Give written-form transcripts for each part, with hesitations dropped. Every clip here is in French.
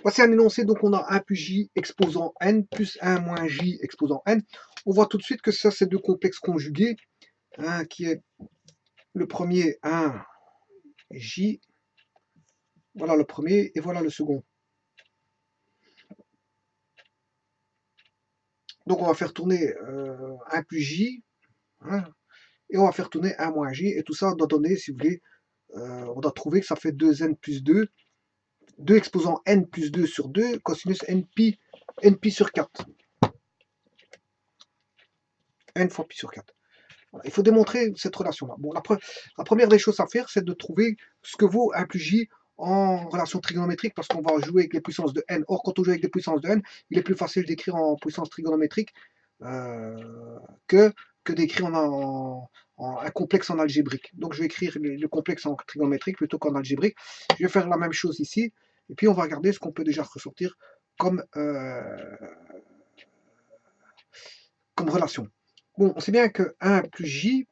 Voici un énoncé, donc on a 1 plus j exposant n plus 1 moins j exposant n. On voit tout de suite que ça, c'est deux complexes conjugués, hein, qui est le premier 1j, voilà le premier, et voilà le second. Donc on va faire tourner 1 plus j, hein, et on va faire tourner 1 moins j, et tout ça doit donner, si vous voulez, on doit trouver que ça fait 2n plus 2, 2 exposant n plus 2 sur 2, cosinus npi sur 4. n fois pi sur 4. Voilà. Il faut démontrer cette relation-là. Bon, la première des choses à faire, c'est de trouver ce que vaut 1 plus j en relation trigonométrique, parce qu'on va jouer avec les puissances de n. Or, quand on joue avec des puissances de n, il est plus facile d'écrire en puissance trigonométrique que d'écrire en un complexe en algébrique. Donc, je vais écrire le complexe en trigonométrique plutôt qu'en algébrique. Je vais faire la même chose ici, et puis on va regarder ce qu'on peut déjà ressortir comme relation. Bon, on sait bien que 1 plus j,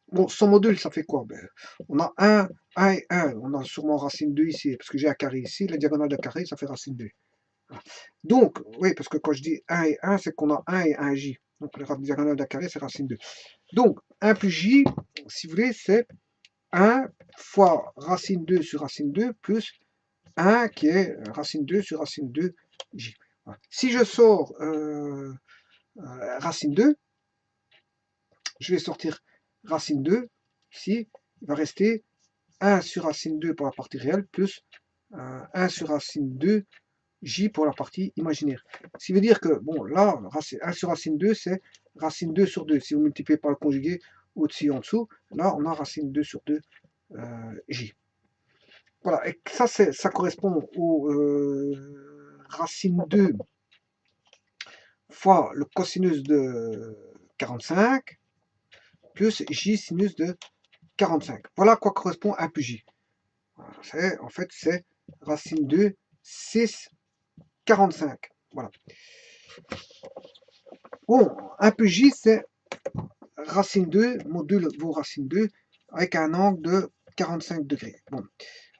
bon, son module, ça fait quoi? Ben, on a 1 et 1. On a sûrement racine 2 ici, parce que j'ai un carré ici. La diagonale de carré, ça fait racine 2. Donc, oui, parce que quand je dis 1 et 1, c'est qu'on a 1 et 1j. Donc, la diagonale de carré, c'est racine 2. Donc, 1 plus j, si vous voulez, c'est 1 fois racine 2 sur racine 2 plus 1 qui est racine 2 sur racine 2j. Voilà. Si je sors racine 2, je vais sortir racine 2, ici, il va rester 1 sur racine 2 pour la partie réelle, plus 1 sur racine 2, j pour la partie imaginaire. Ce qui veut dire que, bon, là, 1 sur racine 2, c'est racine 2 sur 2. Si vous multipliez par le conjugué au-dessus et en dessous, là, on a racine 2 sur 2, j. Voilà, et ça correspond au racine 2 fois le cosinus de 45, plus j sinus de 45. Voilà à quoi correspond 1 plus j. En fait, c'est racine 2, 6, 45. Voilà. Bon, 1 plus j, c'est racine 2, module vaut racine 2, avec un angle de 45 degrés. Bon.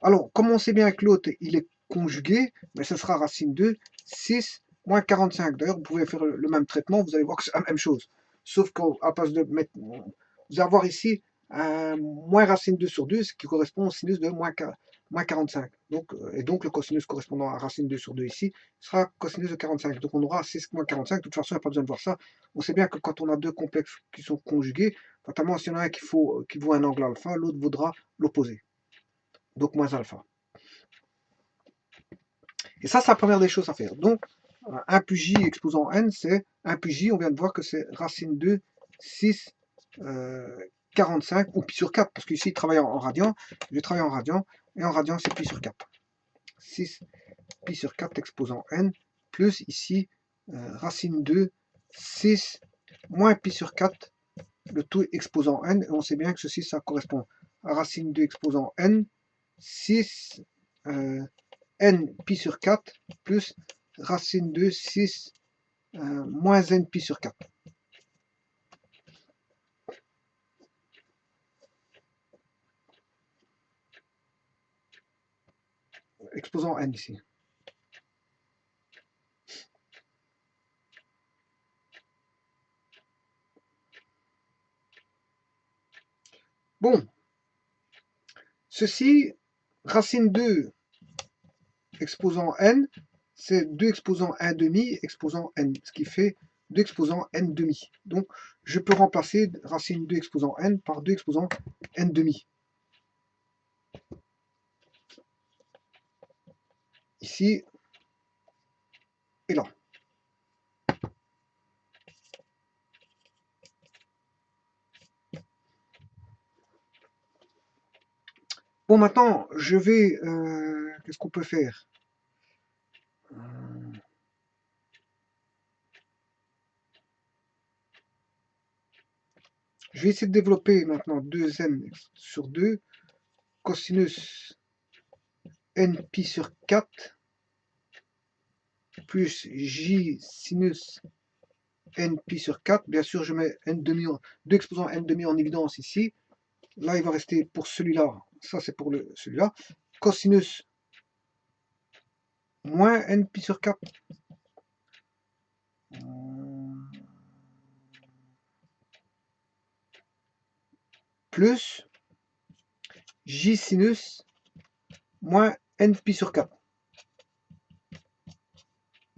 Alors, comme on sait bien que l'autre, il est conjugué, mais ce sera racine 2, 6, moins 45. D'ailleurs, vous pouvez faire le même traitement, vous allez voir que c'est la même chose. Sauf qu'à place de mettre... Vous allez avoir ici un moins racine 2 sur 2, ce qui correspond au sinus de moins 45. Donc, et donc, le cosinus correspondant à racine 2 sur 2 ici sera cosinus de 45. Donc, on aura 6 moins 45. De toute façon, il n'y a pas besoin de voir ça. On sait bien que quand on a deux complexes qui sont conjugués, notamment s'il y en a un qui vaut un angle alpha, l'autre vaudra l'opposé. Donc, moins alpha. Et ça, c'est la première des choses à faire. Donc, 1 plus j exposant n, c'est 1 plus j, on vient de voir que c'est racine 2, 6, 45, ou pi sur 4, parce qu'ici, il travaille en radian. Je vais travailler en radian, et en radian, c'est pi sur 4. 6 pi sur 4 exposant n, plus ici, racine 2, 6, moins pi sur 4, le tout exposant n, et on sait bien que ceci, ça correspond à racine 2 exposant n, 6, n pi sur 4, plus racine 2, 6, moins n pi sur 4. Exposant n ici. Bon, ceci, racine 2 exposant n, c'est 2 exposant 1 demi exposant n, ce qui fait 2 exposant n demi. Donc, je peux remplacer racine 2 exposant n par 2 exposant n demi. Ici et là. Bon, maintenant, je vais... qu'est-ce qu'on peut faire? Je vais essayer de développer maintenant 2n sur 2, cosinus n pi sur 4, plus j sinus n pi sur 4. Bien sûr, je mets n demi, 2 exposant n demi en évidence ici. Là, il va rester pour celui-là, ça c'est pour celui-là, cosinus moins n pi sur 4 plus j sinus moins n pi sur 4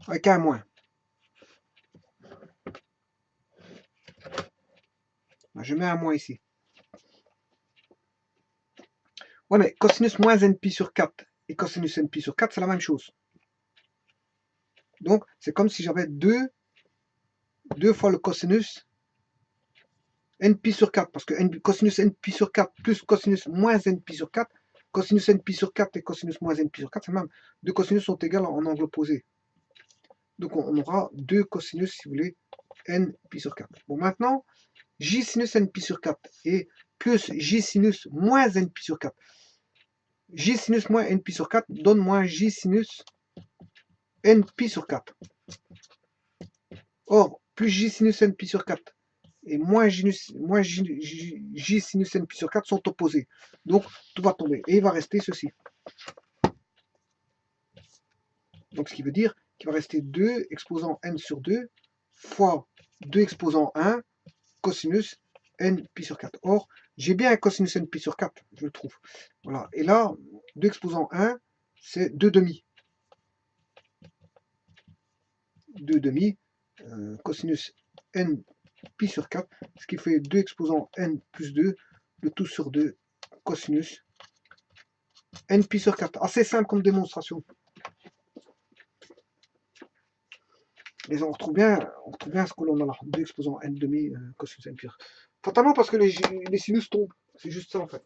avec un moins. Je mets un moins ici. Ouais, mais cosinus moins n pi sur 4 et cosinus n pi sur 4, c'est la même chose. Donc, c'est comme si j'avais 2 fois le cosinus n pi sur 4, parce que cosinus n pi sur 4 plus cosinus moins n pi sur 4, cosinus n pi sur 4 et cosinus moins n pi sur 4, c'est même. Deux cosinus sont égales en angle opposé. Donc, on aura 2 cosinus, si vous voulez, n pi sur 4. Bon, maintenant, j sinus n pi sur 4 et plus j sinus moins n pi sur 4. J sinus moins n pi sur 4 donne moins j sinus n pi sur 4. Or, plus j sinus n pi sur 4 et moins j sinus n pi sur 4 sont opposés. Donc, tout va tomber. Et il va rester ceci. Donc, ce qui veut dire qu'il va rester 2 exposant n sur 2 fois 2 exposant 1 cosinus n pi sur 4. Or, j'ai bien un cosinus n pi sur 4, je le trouve. Voilà. Et là, 2 exposant 1, c'est 2 demi. 2 demi, cosinus n pi sur 4, ce qui fait 2 exposant n plus 2, le tout sur 2, cosinus n pi sur 4. Assez simple comme démonstration. Et on retrouve bien ce que l'on a là, 2 exposant n demi, cosinus n pi sur 4. Fatalement parce que les sinus tombent. C'est juste ça en fait.